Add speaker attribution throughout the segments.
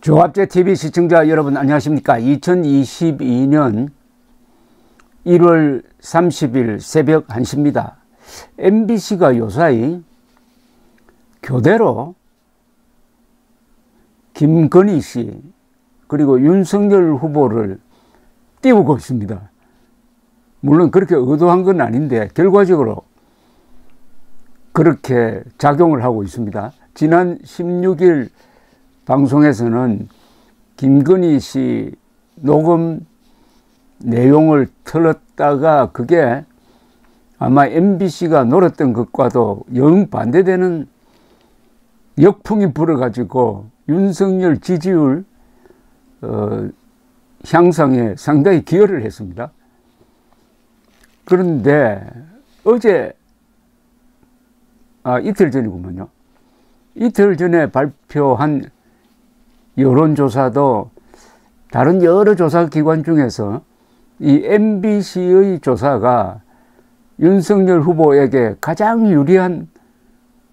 Speaker 1: 조합제 TV 시청자 여러분 안녕하십니까. 2022년 1월 30일 새벽 1시입니다. MBC가 요사이 교대로 김건희 씨 그리고 윤석열 후보를 띄우고 있습니다. 물론 그렇게 의도한 건 아닌데 결과적으로 그렇게 작용을 하고 있습니다. 지난 16일 방송에서는 김건희 씨 녹음 내용을 틀었다가 그게 아마 MBC가 노렸던 것과도 영 반대되는 역풍이 불어가지고 윤석열 지지율 향상에 상당히 기여를 했습니다. 그런데 어제 이틀 전이구먼요. 이틀 전에 발표한 여론조사도 다른 여러 조사기관 중에서 이 MBC의 조사가 윤석열 후보에게 가장 유리한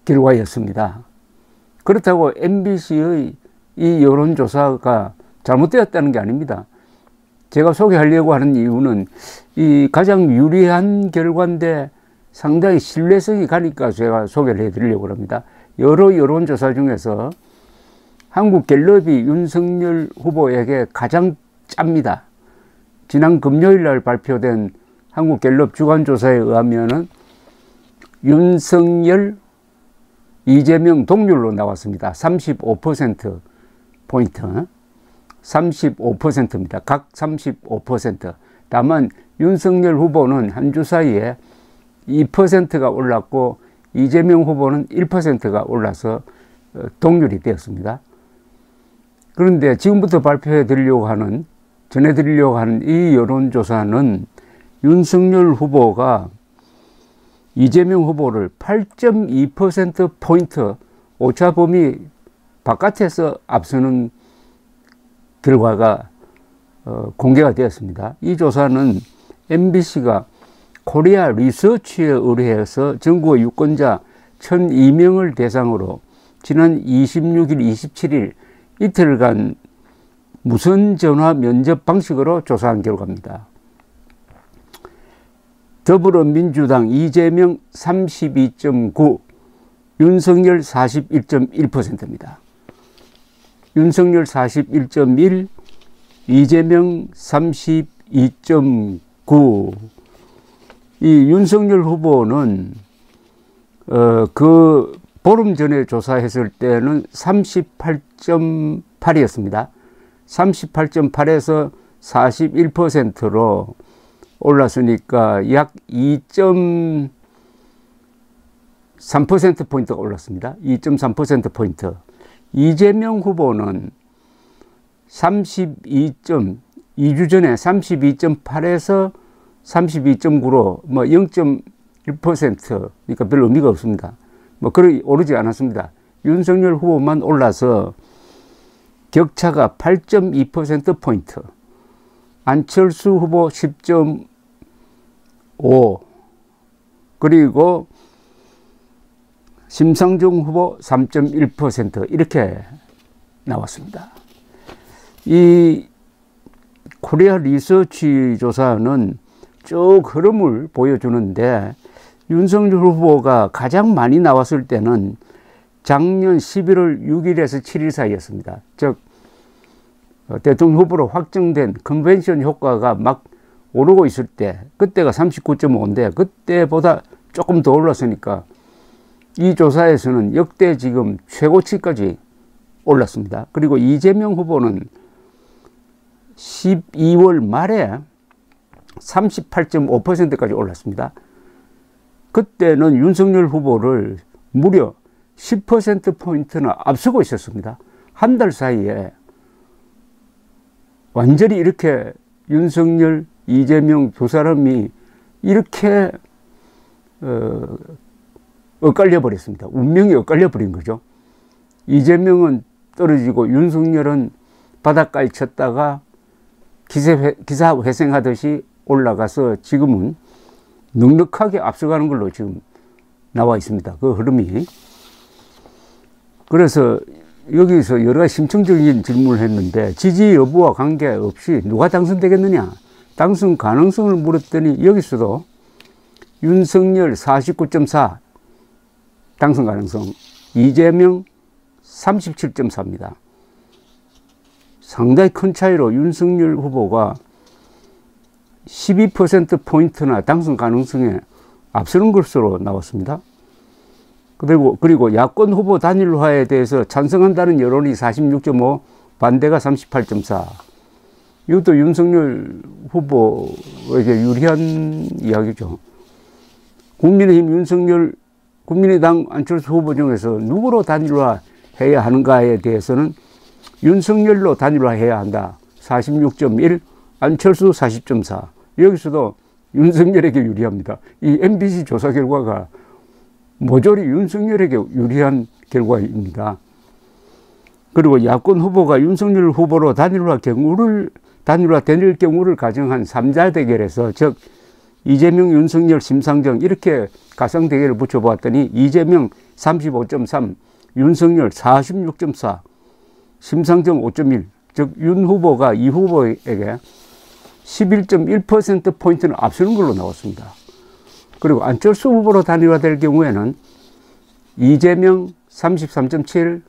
Speaker 1: 결과였습니다. 그렇다고 MBC의 이 여론조사가 잘못되었다는 게 아닙니다. 제가 소개하려고 하는 이유는 이 가장 유리한 결과인데 상당히 신뢰성이 가니까 제가 소개를 해드리려고 합니다. 여러 여론조사 중에서 한국갤럽이 윤석열 후보에게 가장 짭니다. 지난 금요일 날 발표된 한국갤럽 주간조사에 의하면 윤석열, 이재명 동률로 나왔습니다. 35%포인트. 35%입니다. 각 35%. 다만 윤석열 후보는 한 주 사이에 2%가 올랐고 이재명 후보는 1%가 올라서 동률이 되었습니다. 그런데 지금부터 발표해 드리려고 하는, 전해 드리려고 하는 이 여론조사는 윤석열 후보가 이재명 후보를 8.2%포인트 오차범위 바깥에서 앞서는 결과가 공개가 되었습니다. 이 조사는 MBC가 코리아 리서치에 의뢰해서 전국 유권자 1,002명을 대상으로 지난 26일, 27일 이틀간 무선전화 면접 방식으로 조사한 결과입니다. 더불어민주당 이재명 32.9, 윤석열 41.1%입니다. 윤석열 41.1, 이재명 32.9. 이 윤석열 후보는 그 보름 전에 조사했을 때는 38.8이었습니다. 38.8에서 41%로 올랐으니까 약 2.3%포인트가 올랐습니다. 2.3%포인트. 이재명 후보는 2주 전에 32.8에서 32.9로 뭐 0.1%, 그러니까 별 의미가 없습니다. 뭐 그리 오르지 않았습니다. 윤석열 후보만 올라서 격차가 8.2%포인트. 안철수 후보 10.5, 그리고 심상정 후보 3.1% 이렇게 나왔습니다. 이 코리아 리서치 조사는 쭉 흐름을 보여주는데 윤석열 후보가 가장 많이 나왔을 때는 작년 11월 6일에서 7일 사이였습니다. 즉 대통령 후보로 확정된 컨벤션 효과가 막 오르고 있을 때, 그때가 39.5인데 그때보다 조금 더 올랐으니까 이 조사에서는 역대 지금 최고치까지 올랐습니다. 그리고 이재명 후보는 12월 말에 38.5%까지 올랐습니다. 그때는 윤석열 후보를 무려 10%포인트나 앞서고 있었습니다. 한 달 사이에 완전히 이렇게 윤석열, 이재명 두 사람이 이렇게 엇갈려 버렸습니다. 운명이 엇갈려 버린 거죠. 이재명은 떨어지고 윤석열은 바닷가에 쳤다가 기사 회생하듯이 올라가서 지금은 넉넉하게 앞서가는 걸로 지금 나와 있습니다. 그 흐름이. 그래서 여기서 여러 가지 심층적인 질문을 했는데 지지 여부와 관계없이 누가 당선되겠느냐, 당선 가능성을 물었더니 여기서도 윤석열 49.4 당선 가능성, 이재명 37.4입니다. 상당히 큰 차이로 윤석열 후보가 12%포인트나 당선 가능성에 앞서는 것으로 나왔습니다. 그리고 야권 후보 단일화에 대해서 찬성한다는 여론이 46.5, 반대가 38.4. 이것도 윤석열 후보에게 유리한 이야기죠. 국민의힘 윤석열, 국민의당 안철수 후보 중에서 누구로 단일화해야 하는가에 대해서는 윤석열로 단일화해야 한다. 46.1, 안철수 40.4. 여기서도 윤석열에게 유리합니다. 이 MBC 조사 결과가 모조리 윤석열에게 유리한 결과입니다. 그리고 야권 후보가 윤석열 후보로 단일화될 경우를 가정한 3자 대결에서, 즉 이재명, 윤석열, 심상정 이렇게 가상 대결을 붙여보았더니 이재명 35.3, 윤석열 46.4, 심상정 5.1, 즉 윤 후보가 이 후보에게 11.1%포인트는 앞서는 걸로 나왔습니다. 그리고 안철수 후보로 단일화될 경우에는 이재명 33.7,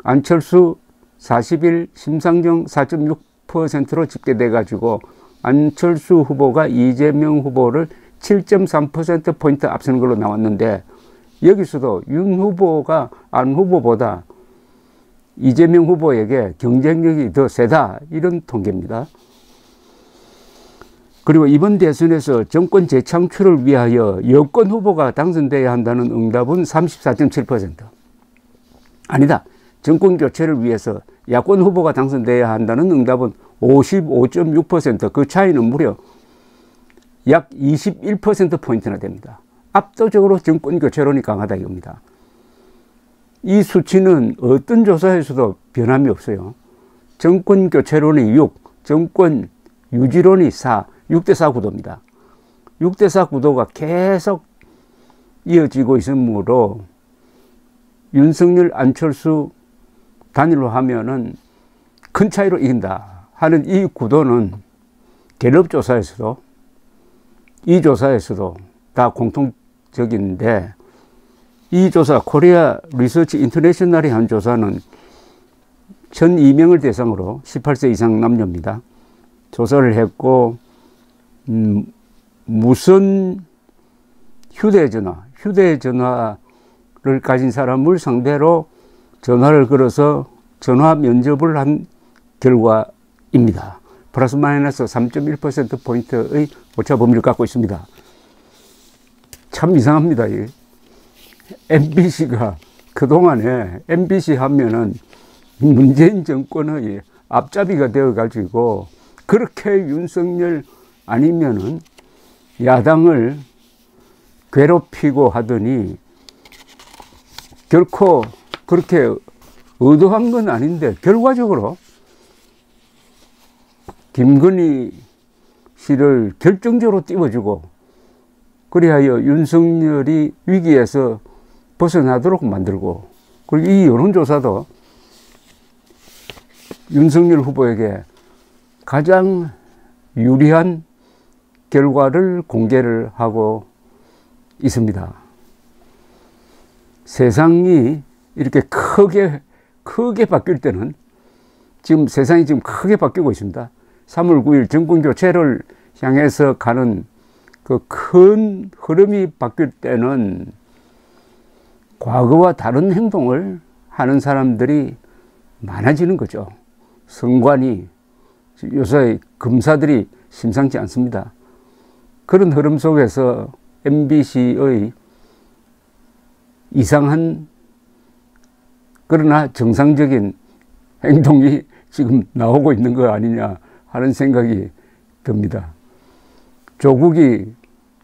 Speaker 1: 안철수 41, 심상정 4.6%로 집계돼 가지고 안철수 후보가 이재명 후보를 7.3%포인트 앞서는 걸로 나왔는데, 여기서도 윤 후보가 안 후보보다 이재명 후보에게 경쟁력이 더 세다, 이런 통계입니다. 그리고 이번 대선에서 정권 재창출을 위하여 여권 후보가 당선돼야 한다는 응답은 34.7%. 아니다, 정권 교체를 위해서 야권 후보가 당선돼야 한다는 응답은 55.6%. 그 차이는 무려 약 21%포인트나 됩니다. 압도적으로 정권 교체론이 강하다 이겁니다. 이 수치는 어떤 조사에서도 변함이 없어요. 정권 교체론이 6, 정권 유지론이 4, 6대4 구도입니다. 6대4 구도가 계속 이어지고 있으므로 윤석열, 안철수 단일화하면은 큰 차이로 이긴다 하는 이 구도는 갤럽 조사에서도, 이 조사에서도 다 공통적인데, 이 조사, 코리아 리서치 인터내셔널이 한 조사는 1,002명을 대상으로 18세 이상 남녀입니다. 조사를 했고, 무선 휴대전화를 가진 사람을 상대로 전화를 걸어서 전화 면접을 한 결과입니다. 플러스 마이너스 3.1%포인트의 오차 범위를 갖고 있습니다. 참 이상합니다. MBC가 그동안에 MBC 하면은 문재인 정권의 앞잡이가 되어가지고 그렇게 윤석열 아니면은 야당을 괴롭히고 하더니 결코 그렇게 의도한 건 아닌데 결과적으로 김건희 씨를 결정적으로 띄워주고, 그리하여 윤석열이 위기에서 벗어나도록 만들고, 그리고 이 여론조사도 윤석열 후보에게 가장 유리한 결과를 공개를 하고 있습니다. 세상이 이렇게 크게 바뀔 때는, 지금 세상이 지금 크게 바뀌고 있습니다. 3월 9일 정권교체를 향해서 가는 그 큰 흐름이 바뀔 때는 과거와 다른 행동을 하는 사람들이 많아지는 거죠. 선관위, 요새 검사들이 심상치 않습니다. 그런 흐름 속에서 MBC의 이상한 그러나 정상적인 행동이 지금 나오고 있는 거 아니냐 하는 생각이 듭니다. 조국이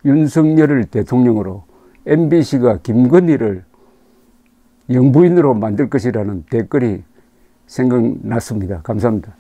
Speaker 1: 윤석열을 대통령으로, MBC가 김건희를 영부인으로 만들 것이라는 댓글이 생각났습니다. 감사합니다.